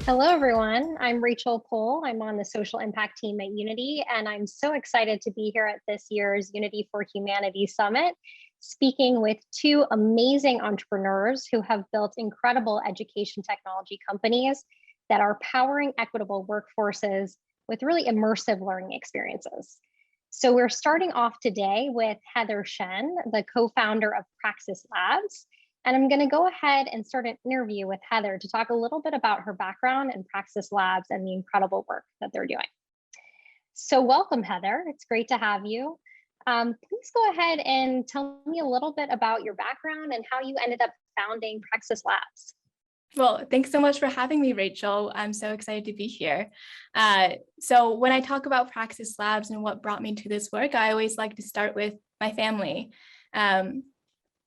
Hello, everyone. I'm Rachel Pohl. I'm on the social impact team at Unity, and I'm so excited to be here at this year's Unity for Humanity Summit, speaking with two amazing entrepreneurs who have built incredible education technology companies that are powering equitable workforces with really immersive learning experiences. So we're starting off today with Heather Shen, the co-founder of Praxis Labs. And I'm going to go ahead and start an interview with Heather to talk a little bit about her background in Praxis Labs and the incredible work that they're doing. So welcome, Heather. It's great to have you. Please go ahead and tell me a little bit about your background and how you ended up founding Praxis Labs. Well, thanks so much for having me, Rachel. I'm so excited to be here. So when I talk about Praxis Labs and what brought me to this work, I always like to start with my family.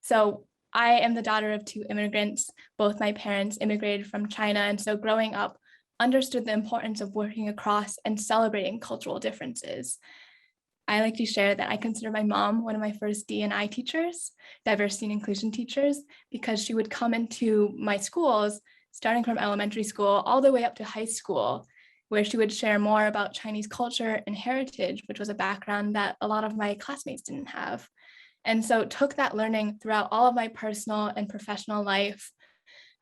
So I am the daughter of two immigrants. Both my parents immigrated from China, and so growing up, understood the importance of working across and celebrating cultural differences. I like to share that I consider my mom one of my first D&I teachers, diversity and inclusion teachers, because she would come into my schools, starting from elementary school all the way up to high school, where she would share more about Chinese culture and heritage, which was a background that a lot of my classmates didn't have. And so took that learning throughout all of my personal and professional life.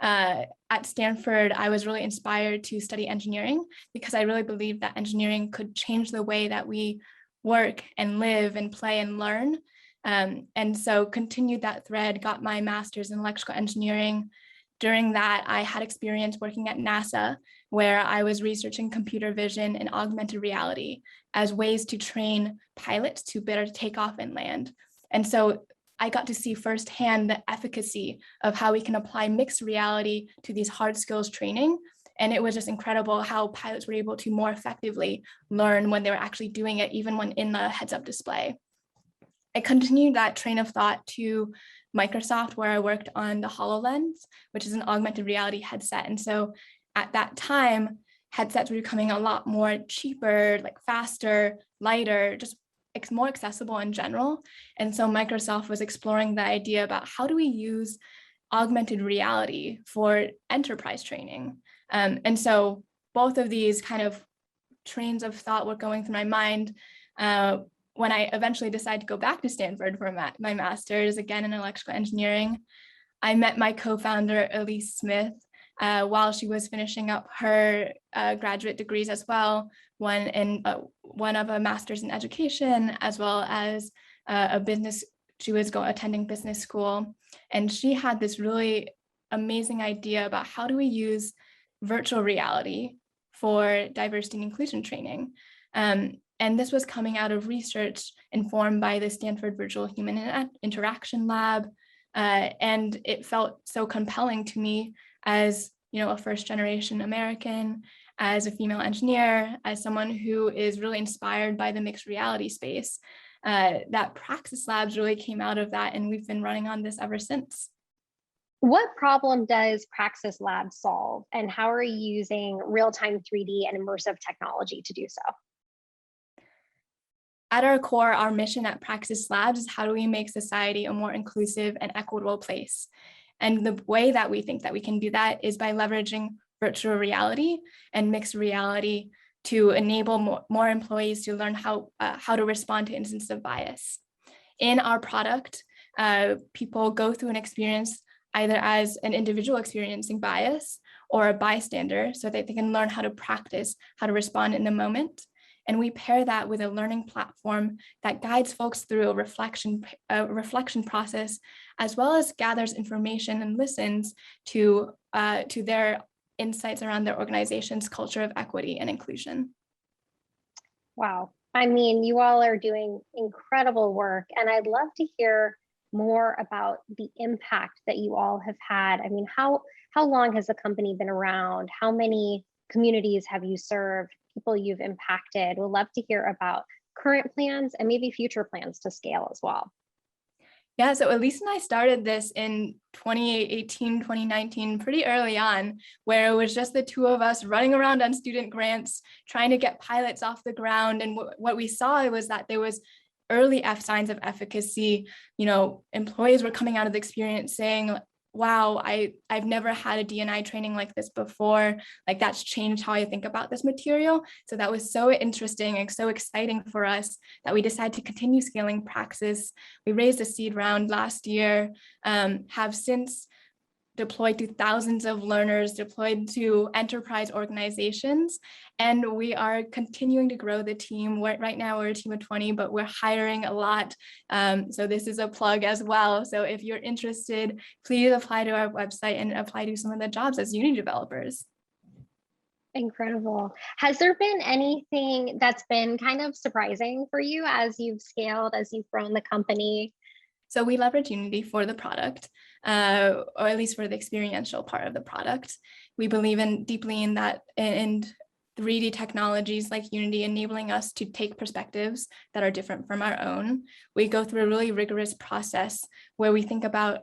At Stanford, I was really inspired to study engineering because I really believed that engineering could change the way that we work and live and play and learn. And so continued that thread, got my master's in electrical engineering. During that, I had experience working at NASA, where I was researching computer vision and augmented reality as ways to train pilots to better take off and land. And so I got to see firsthand the efficacy of how we can apply mixed reality to these hard skills training. And it was just incredible how pilots were able to more effectively learn when they were actually doing it, even when in the heads-up display. I continued that train of thought to Microsoft, where I worked on the Hololens, which is an augmented reality headset. And so at that time, headsets were becoming a lot more cheaper, like faster, lighter, just more accessible in general. And so Microsoft was exploring the idea about how do we use augmented reality for enterprise training. And so both of these kind of trains of thought were going through my mind when I eventually decided to go back to Stanford for my master's, again in electrical engineering. I met my co-founder, Elise Smith, while she was finishing up her graduate degrees as well, one of a master's in education, as well as a business. She was attending business school, and she had this really amazing idea about how do we use virtual reality for diversity and inclusion training. And this was coming out of research informed by the Stanford Virtual Human Interaction Lab. And it felt so compelling to me as, a first generation American, as a female engineer, as someone who is really inspired by the mixed reality space, that Praxis Labs really came out of that. And we've been running on this ever since. What problem does Praxis Labs solve, and how are you using real-time 3D and immersive technology to do so? At our core, our mission at Praxis Labs is how do we make society a more inclusive and equitable place? And the way that we think that we can do that is by leveraging virtual reality and mixed reality to enable more employees to learn how to respond to instances of bias. In our product, people go through an experience either as an individual experiencing bias or a bystander, so that they can learn how to practice, how to respond in the moment. And we pair that with a learning platform that guides folks through a reflection process, as well as gathers information and listens to their insights around their organization's culture of equity and inclusion. Wow. I mean, you all are doing incredible work, and I'd love to hear more about the impact that you all have had. I mean, how long has the company been around? How many communities have you served, people you've impacted? We'd love to hear about current plans and maybe future plans to scale as well. Yeah, so Elise and I started this in 2018, 2019, pretty early on, where it was just the two of us running around on student grants, trying to get pilots off the ground. And what we saw was that there was early signs of efficacy. Employees were coming out of the experience saying, wow, I've never had a D&I training like this before. Like that's changed how I think about this material. So that was so interesting and so exciting for us that we decided to continue scaling Praxis. We raised a seed round last year, have since deployed to thousands of learners, deployed to enterprise organizations, and we are continuing to grow the team. Right now we're a team of 20, but we're hiring a lot. So this is a plug as well. So if you're interested, please apply to our website and apply to some of the jobs as Uni developers. Incredible. Has there been anything that's been kind of surprising for you as you've scaled, as you've grown the company? So we leverage Unity for the product, or at least for the experiential part of the product. We believe deeply in that, in 3D technologies like Unity enabling us to take perspectives that are different from our own. We go through a really rigorous process where we think about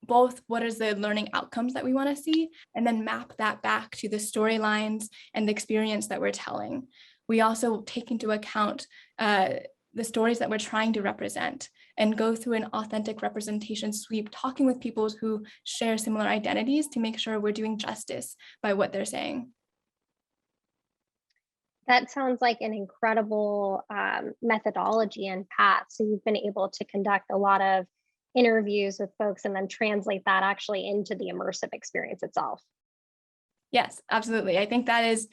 both what is the learning outcomes that we want to see, and then map that back to the storylines and the experience that we're telling. We also take into account the stories that we're trying to represent and go through an authentic representation sweep, talking with people who share similar identities to make sure we're doing justice by what they're saying. That sounds like an incredible methodology and path. So you've been able to conduct a lot of interviews with folks and then translate that actually into the immersive experience itself. Yes, absolutely. I think that is,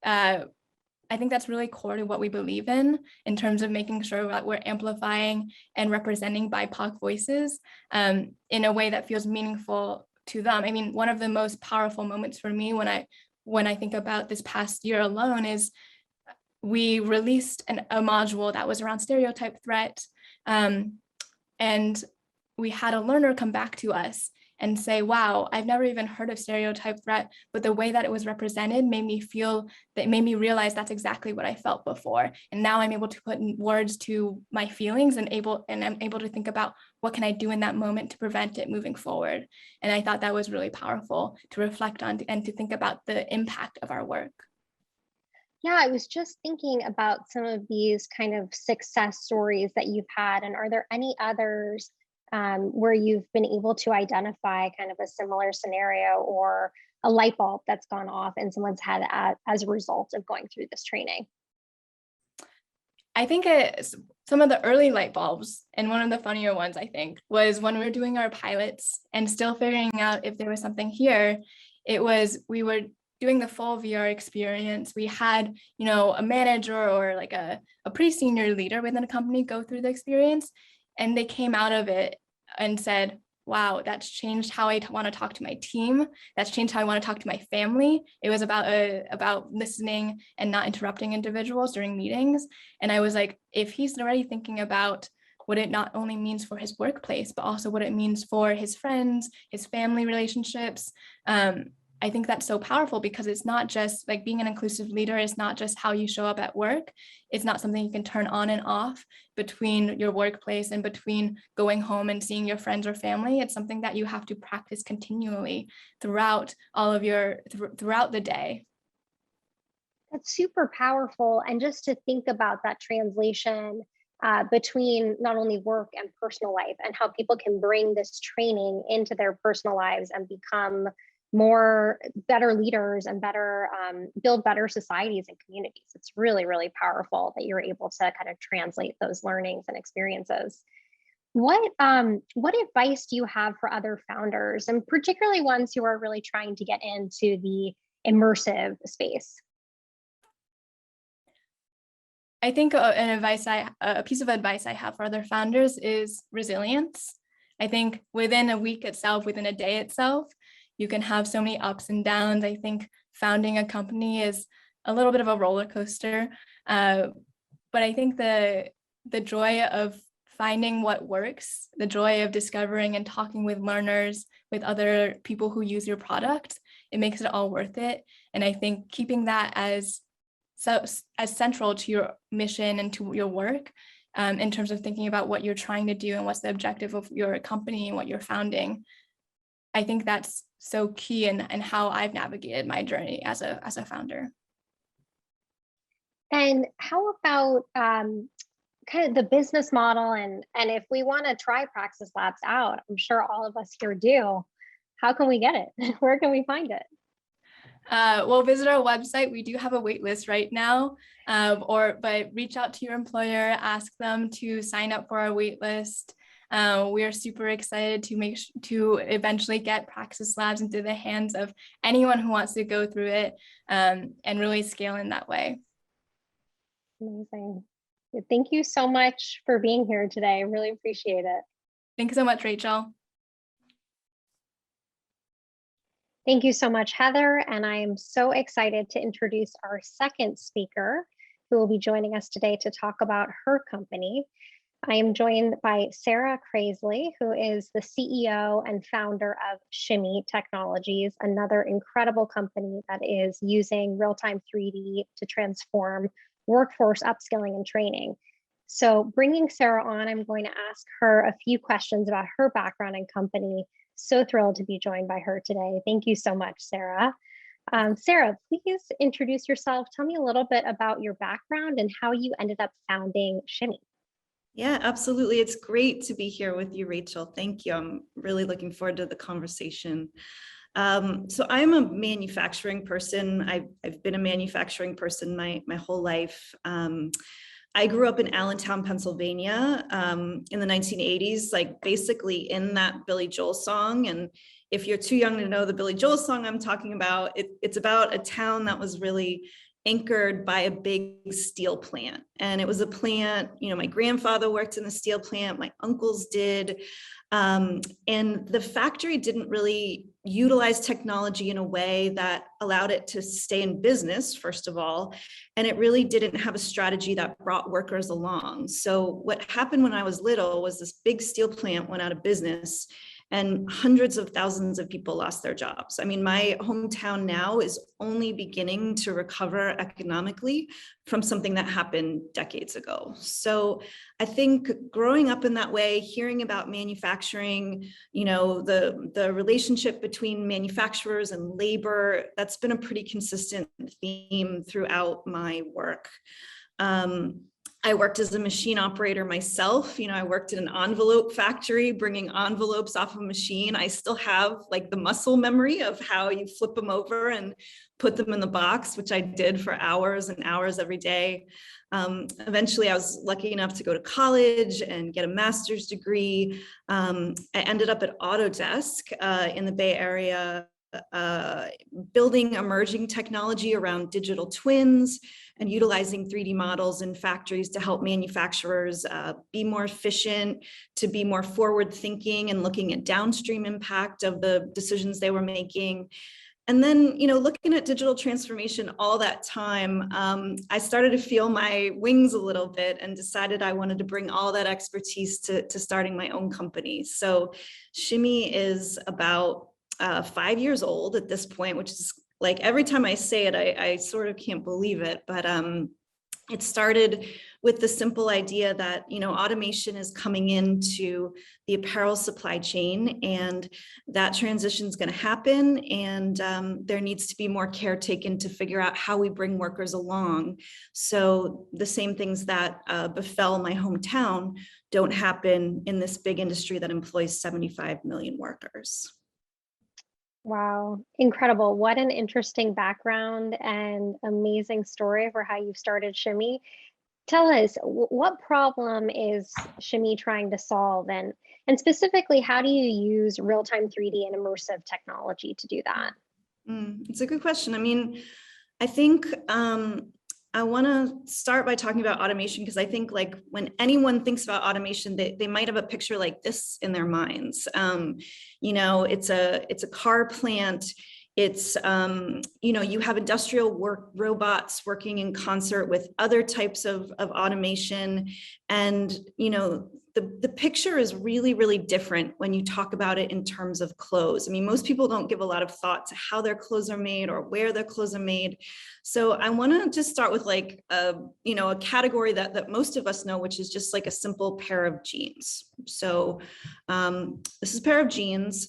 I think that's really core to what we believe in terms of making sure that we're amplifying and representing BIPOC voices in a way that feels meaningful to them. I mean, one of the most powerful moments for me when I think about this past year alone is we released a module that was around stereotype threat, and we had a learner come back to us and say, wow, I've never even heard of stereotype threat, but the way that it was represented made me realize that's exactly what I felt before. And now I'm able to put words to my feelings and I'm able to think about what can I do in that moment to prevent it moving forward. And I thought that was really powerful to reflect on and to think about the impact of our work. Yeah, I was just thinking about some of these kind of success stories that you've had, and are there any others where you've been able to identify kind of a similar scenario or a light bulb that's gone off and someone's had as a result of going through this training? I think some of the early light bulbs, and one of the funnier ones, I think, was when we were doing our pilots and still figuring out if there was something here. We were doing the full VR experience. We had, a manager or like a pretty senior leader within a company go through the experience, and they came out of it and said, wow, that's changed how I want to talk to my team. That's changed how I want to talk to my family. It was about listening and not interrupting individuals during meetings. And I was like, if he's already thinking about what it not only means for his workplace, but also what it means for his friends, his family relationships, I think that's so powerful, because it's not just like being an inclusive leader is not just how you show up at work. It's not something you can turn on and off between your workplace and between going home and seeing your friends or family. It's something that you have to practice continually throughout throughout the day. That's super powerful. And just to think about that translation between not only work and personal life, and how people can bring this training into their personal lives and become better leaders and build better societies and communities. It's really, really powerful that you're able to kind of translate those learnings and experiences. What advice do you have for other founders, and particularly ones who are really trying to get into the immersive space? I think a piece of advice I have for other founders is resilience. I think within a week itself, within a day itself, you can have so many ups and downs. I think founding a company is a little bit of a roller coaster, but I think the joy of finding what works, the joy of discovering and talking with learners, with other people who use your product, it makes it all worth it. And I think keeping that as central to your mission and to your work, in terms of thinking about what you're trying to do and what's the objective of your company and what you're founding, I think that's so key in how I've navigated my journey as a founder. And how about kind of the business model, and if we want to try Praxis Labs out, I'm sure all of us here do. how can we get it? Where can we find it? Well, visit our website. We do have a wait list right now, but reach out to your employer, ask them to sign up for our wait list. We are super excited to eventually get Praxis Labs into the hands of anyone who wants to go through it, and really scale in that way. Amazing. Thank you so much for being here today. I really appreciate it. Thanks so much, Rachel. Thank you so much, Heather. And I am so excited to introduce our second speaker who will be joining us today to talk about her company. I am joined by Sarah Craisley, who is the CEO and founder of Shimmy Technologies, another incredible company that is using real-time 3D to transform workforce upskilling and training. So bringing Sarah on, I'm going to ask her a few questions about her background and company. So thrilled to be joined by her today. Thank you so much, Sarah. Sarah, please introduce yourself. Tell me a little bit about your background and how you ended up founding Shimmy. Yeah, absolutely. It's great to be here with you, Rachel. Thank you. I'm really looking forward to the conversation. So I'm a manufacturing person. I've been a manufacturing person my whole life. I grew up in Allentown, Pennsylvania, in the 1980s, like basically in that Billy Joel song. And if you're too young to know the Billy Joel song I'm talking about, it's about a town that was really anchored by a big steel plant. And it was a plant, my grandfather worked in the steel plant, my uncles did. And the factory didn't really utilize technology in a way that allowed it to stay in business, first of all. And it really didn't have a strategy that brought workers along. So what happened when I was little was this big steel plant went out of business and hundreds of thousands of people lost their jobs. I mean, my hometown now is only beginning to recover economically from something that happened decades ago. So I think growing up in that way, hearing about manufacturing, the relationship between manufacturers and labor, that's been a pretty consistent theme throughout my work. I worked as a machine operator myself. I worked in an envelope factory, bringing envelopes off a machine. I still have like the muscle memory of how you flip them over and put them in the box, which I did for hours and hours every day. Eventually, I was lucky enough to go to college and get a master's degree. I ended up at Autodesk in the Bay Area, building emerging technology around digital twins and utilizing 3D models in factories to help manufacturers be more efficient, to be more forward thinking and looking at downstream impact of the decisions they were making. And then, looking at digital transformation all that time, I started to feel my wings a little bit and decided I wanted to bring all that expertise to starting my own company. So Shimmy is about 5 years old at this point, which is like every time I say it, I sort of can't believe it. But it started with the simple idea that, automation is coming into the apparel supply chain and that transition is going to happen. And there needs to be more care taken to figure out how we bring workers along. So the same things that befell my hometown don't happen in this big industry that employs 75 million workers. Wow, incredible. What an interesting background and amazing story for how you started Shimmy. Tell us, what problem is Shimmy trying to solve? And specifically, how do you use real-time 3D and immersive technology to do that? It's a good question. I mean, I think I want to start by talking about automation because I think like when anyone thinks about automation, they might have a picture like this in their minds. It's a car plant. It's, you have industrial robots working in concert with other types of automation. And, the picture is really, really different when you talk about it in terms of clothes. I mean, most people don't give a lot of thought to how their clothes are made or where their clothes are made. So I want to just start with like, a category that most of us know, which is just like a simple pair of jeans. So this is a pair of jeans.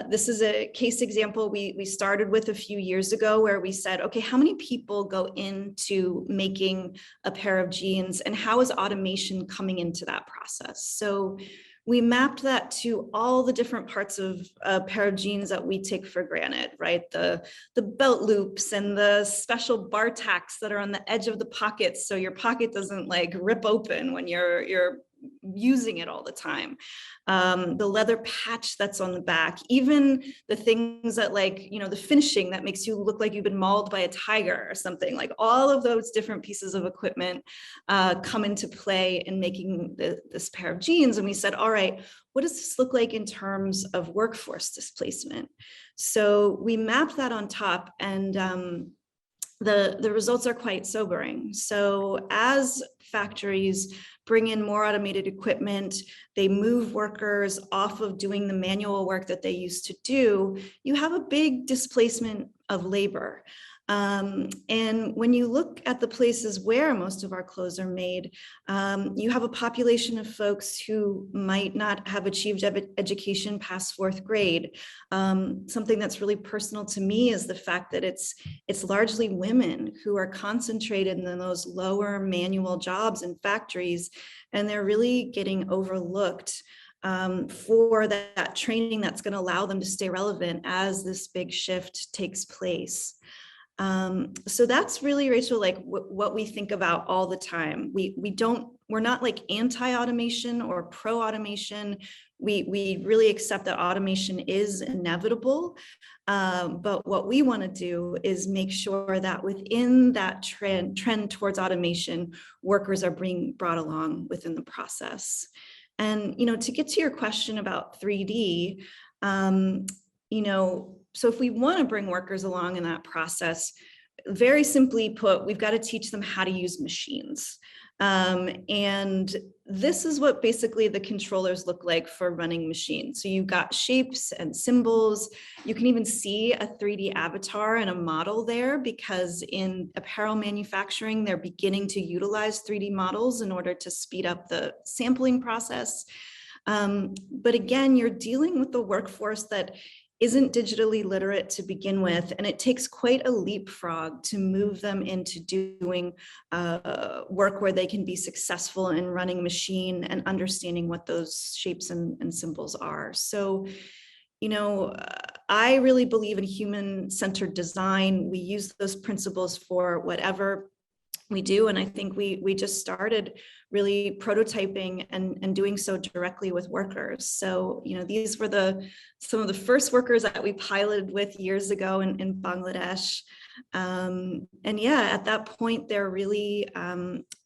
This is a case example we started with a few years ago where we said, okay, how many people go into making a pair of jeans and how is automation coming into that process? So we mapped that to all the different parts of a pair of jeans that we take for granted, right? The belt loops and the special bar tacks that are on the edge of the pockets so your pocket doesn't like rip open when you're using it all the time. The leather patch that's on the back, even the things that like, you know, the finishing that makes you look like you've been mauled by a tiger or something, like all of those different pieces of equipment come into play in making this pair of jeans. And we said, all right, what does this look like in terms of workforce displacement? So we mapped that on top, and the results are quite sobering. So as factories bring in more automated equipment, they move workers off of doing the manual work that they used to do, you have a big displacement of labor. And when you look at the places where most of our clothes are made, you have a population of folks who might not have achieved education past 4th grade. Something that's really personal to me is the fact that it's largely women who are concentrated in those lower manual jobs in factories, and they're really getting overlooked for that training that's going to allow them to stay relevant as this big shift takes place. So that's really, Rachel, like what we think about all the time. We're not like anti-automation or pro-automation. We really accept that automation is inevitable. But what we want to do is make sure that within that trend towards automation, workers are being brought along within the process. And, you know, to get to your question about 3D, you know, so if we want to bring workers along in that process, very simply put, we've got to teach them how to use machines. And this is what basically the controllers look like for running machines. So you've got shapes and symbols. You can even see a 3D avatar and a model there, because in apparel manufacturing, they're beginning to utilize 3D models in order to speed up the sampling process. But again, you're dealing with the workforce that isn't digitally literate to begin with, and it takes quite a leapfrog to move them into doing work where they can be successful in running a machine and understanding what those shapes and symbols are. So, you know, I really believe in human-centered design. We use those principles for whatever we do, and I think we just started really prototyping and doing so directly with workers. So, you know, these were some of the first workers that we piloted with years ago in Bangladesh. And yeah, at that point, they're really,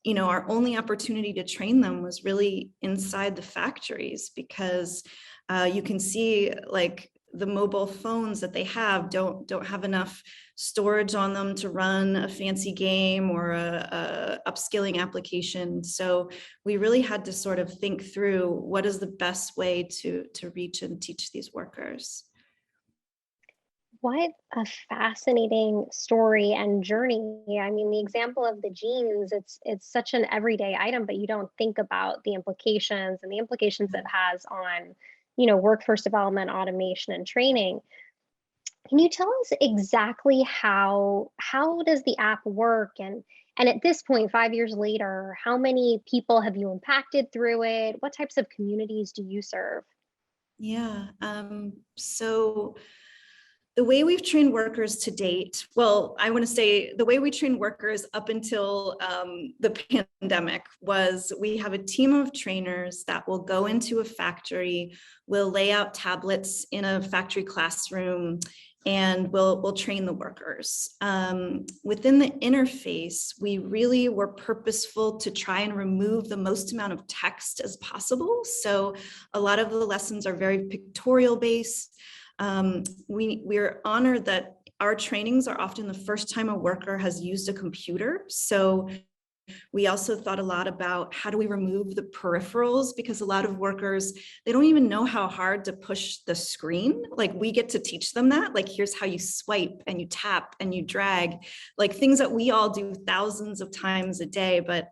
you know, our only opportunity to train them was really inside the factories, because you can see like the mobile phones that they have don't have enough storage on them to run a fancy game or a upskilling application. So we really had to sort of think through what is the best way to reach and teach these workers. What a fascinating story and journey. I mean, the example of the jeans, it's such an everyday item, but you don't think about the implications and the implications it has on, you know, workforce development, automation, and training. Can you tell us exactly how does the app work? And at this point, 5 years later, how many people have you impacted through it? What types of communities do you serve? Yeah, so the way we've trained workers to date, well, I want to say the way we trained workers up until the pandemic was we have a team of trainers that will go into a factory, will lay out tablets in a factory classroom, and we'll train the workers. Within the interface, we really were purposeful to try and remove the most amount of text as possible. So a lot of the lessons are very pictorial based. We're honored that our trainings are often the first time a worker has used a computer. So we also thought a lot about how do we remove the peripherals, because a lot of workers, they don't even know how hard to push the screen. Like we get to teach them that, like, here's how you swipe and you tap and you drag, like things that we all do thousands of times a day. But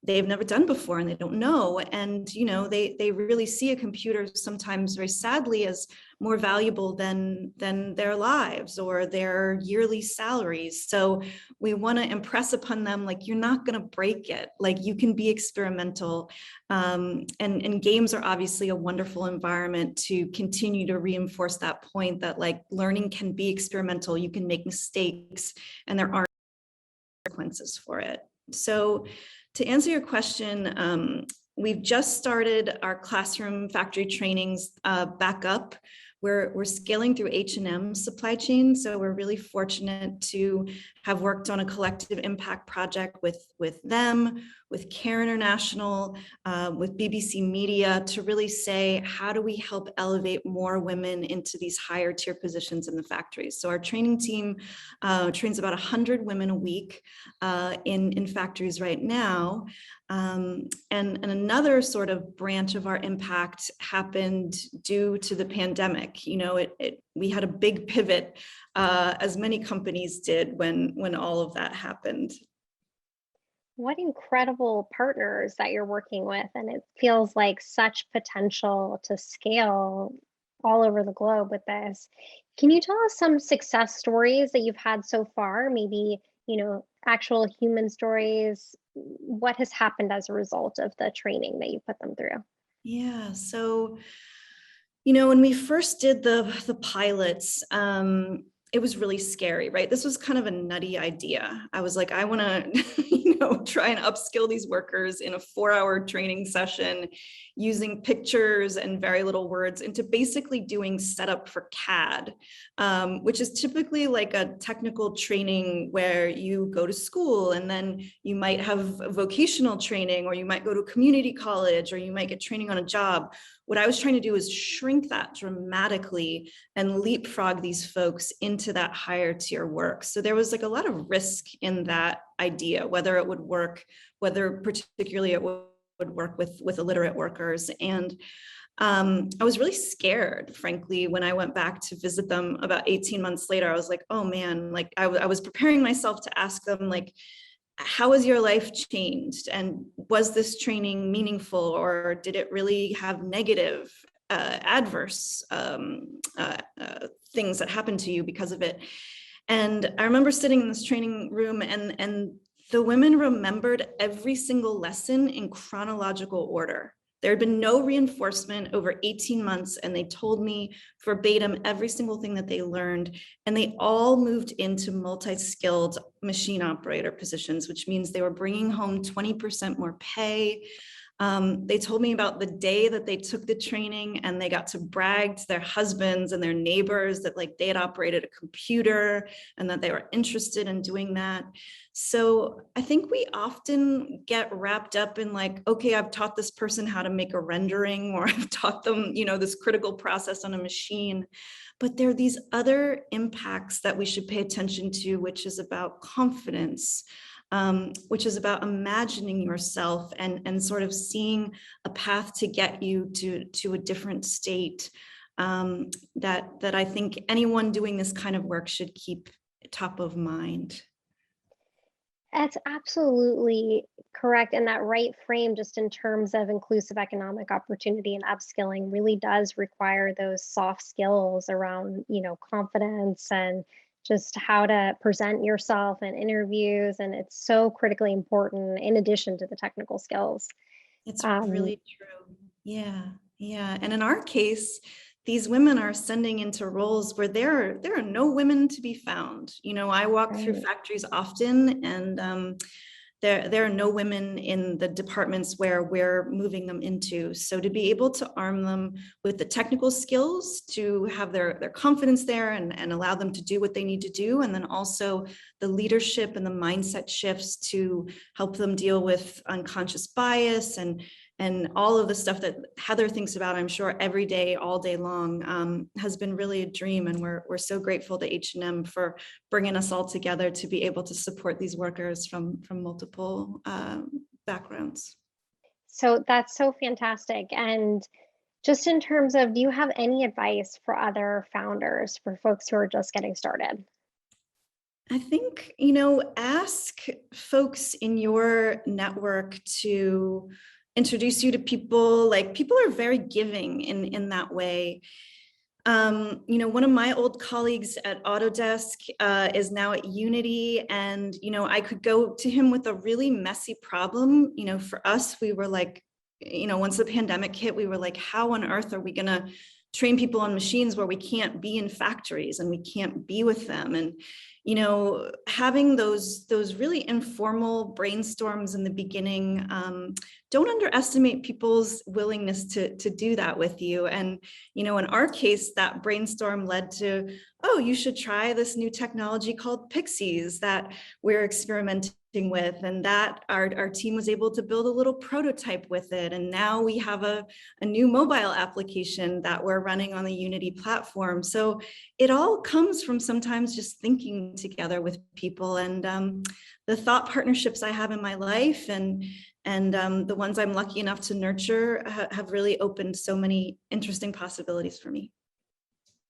they've never done before and they don't know. And, they really see a computer sometimes very sadly as more valuable than their lives or their yearly salaries. So we want to impress upon them, like, you're not going to break it. Like, you can be experimental. And games are obviously a wonderful environment to continue to reinforce that point that, like, learning can be experimental. You can make mistakes and there are consequences for it. So to answer your question, we've just started our classroom factory trainings back up. We're scaling through H&M supply chain. So we're really fortunate to have worked on a collective impact project with them, with CARE International, with BBC Media, to really say, how do we help elevate more women into these higher tier positions in the factories? So our training team trains about 100 women a week in factories right now. And another sort of branch of our impact happened due to the pandemic. We had a big pivot, as many companies did when all of that happened. What incredible partners that you're working with. And it feels like such potential to scale all over the globe with this. Can you tell us some success stories that you've had so far? Maybe, actual human stories. What has happened as a result of the training that you put them through? Yeah, so, when we first did the pilots, it was really scary, right? This was kind of a nutty idea. I was like, I want to, try and upskill these workers in a 4-hour training session using pictures and very little words into basically doing setup for CAD, which is typically like a technical training where you go to school and then you might have vocational training, or you might go to community college, or you might get training on a job. What I was trying to do is shrink that dramatically and leapfrog these folks into that higher tier work. So there was like a lot of risk in that idea, whether it would work, whether particularly it would work with illiterate workers. And I was really scared, frankly, when I went back to visit them about 18 months later. I was like, oh man, like I was preparing myself to ask them, like, how has your life changed? And was this training meaningful, or did it really have negative, adverse things that happened to you because of it? And I remember sitting in this training room, and the women remembered every single lesson in chronological order. There had been no reinforcement over 18 months, and they told me verbatim every single thing that they learned. And they all moved into multi-skilled machine operator positions, which means they were bringing home 20% more pay. They told me about the day that they took the training and they got to brag to their husbands and their neighbors that, like, they had operated a computer and that they were interested in doing that. So I think we often get wrapped up in, like, okay, I've taught this person how to make a rendering, or I've taught them, this critical process on a machine. But there are these other impacts that we should pay attention to, which is about confidence, which is about imagining yourself and sort of seeing a path to get you to a different state, that I think anyone doing this kind of work should keep top of mind. That's absolutely correct. And that right frame, just in terms of inclusive economic opportunity and upskilling, really does require those soft skills around, confidence and just how to present yourself in interviews. And it's so critically important in addition to the technical skills. It's really true. Yeah. And in our case, these women are ascending into roles where there are no women to be found. I walk through factories often, and there are no women in the departments where we're moving them into. So to be able to arm them with the technical skills, to have their confidence there and allow them to do what they need to do, and then also the leadership and the mindset shifts to help them deal with unconscious bias and all of the stuff that Heather thinks about, I'm sure, every day, all day long, has been really a dream. And we're so grateful to H&M for bringing us all together to be able to support these workers from multiple backgrounds. So that's so fantastic. And just in terms of, do you have any advice for other founders, for folks who are just getting started? I think, ask folks in your network to introduce you to people. Like, people are very giving in that way. One of my old colleagues at Autodesk is now at Unity, and I could go to him with a really messy problem. For us, we were like, once the pandemic hit, we were like, how on earth are we going to train people on machines where we can't be in factories and we can't be with them? And having those really informal brainstorms in the beginning. Don't underestimate people's willingness to do that with you. And in our case, that brainstorm led to, oh, you should try this new technology called Pixies that we're experimenting with, and that our team was able to build a little prototype with it. And now we have a new mobile application that we're running on the Unity platform. So it all comes from sometimes just thinking together with people, and the thought partnerships I have in my life and the ones I'm lucky enough to nurture have really opened so many interesting possibilities for me.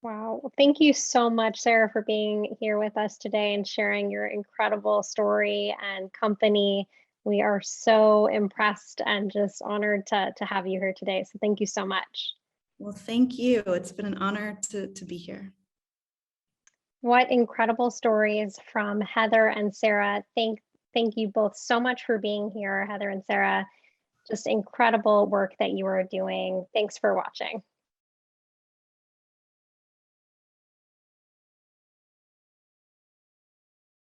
Wow. Well, thank you so much, Sarah, for being here with us today and sharing your incredible story and company. We are so impressed and just honored to have you here today. So thank you so much. Well, thank you. It's been an honor to be here. What incredible stories from Heather and Sarah. Thank you both so much for being here, Heather and Sarah. Just incredible work that you are doing. Thanks for watching.